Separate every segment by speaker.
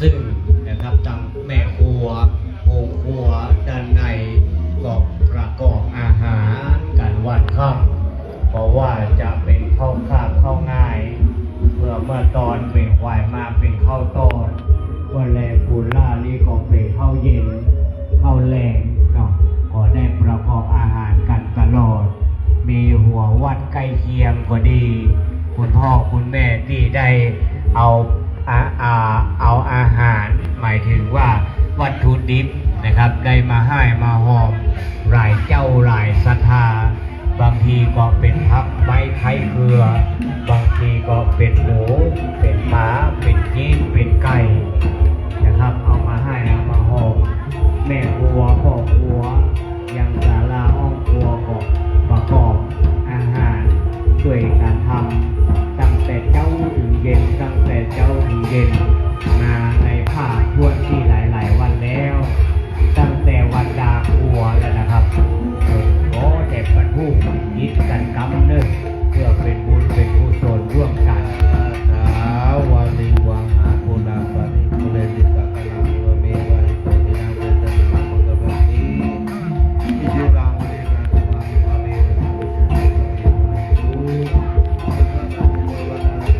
Speaker 1: ซึ่งนะครับทางแม่ครัวโรงครัวด้านในก็ประกอบอาหารกันวันค่ำเพราะว่าจะเป็นข้าวข้าวข้าวง่ายเมื่อตอนเป็นควายมาเป็นข้าวต้นวันแรกปูล่านี่ก็เป็นข้าวเย็นข้าวแรงเนาะก็ได้ประกอบอาหารกันตลอดมีหัววัดใกล้เคียงก็ดีคุณพ่อคุณแม่ที่ได้เอาอาหารหมายถึงว่าวัตถุดิบนะครับได้มาให้มาหอมหลายเจ้าหลายศรัทธาบางทีก็เป็นผักใบไข่เกลือบางทีก็เป็นหมูเป็นหมาเป็นยีนเป็นไก่นะครับเอามาให้เอามาหอมแม่ครัวพ่อครัวยังศาลาห้องครัวก็ประกอบอาหารด้วยการทำตั้งแต่เช้าถึงเย็นตั้งแต่เช้าถึงเย็นมาในภาคทวนที่หลายๆวันแล้วตั้งแต่วันดาครัวแล้วนะครับขอแต่บรรพุยิดกันกำเนิดเพื่อเป็นบุญเป็นกุศลร่วมกัน
Speaker 2: วาลีวังอาโคลาปาริโคเลติกะกะลังวะเมวะริโกตินังเตตะนังมะกะบังติอิจิตังวะริกังวะมิวะเมวะริโกตินังเตตะนังมะกะบังติ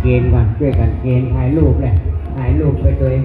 Speaker 1: เกณฑ์ก่อนช่วยกันเกณฑ์ถ่ายรูปเลยถ่ายรูปไปตัวเอง